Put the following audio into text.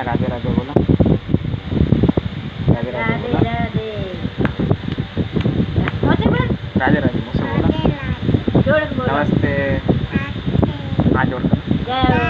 हां राधे राधे बोला. राधे राधे राधे बोला. राधे. मोठे बोल. राधे राधे मस्त बोला. जोरात बोल. नमस्ते. हां जोडतो. जय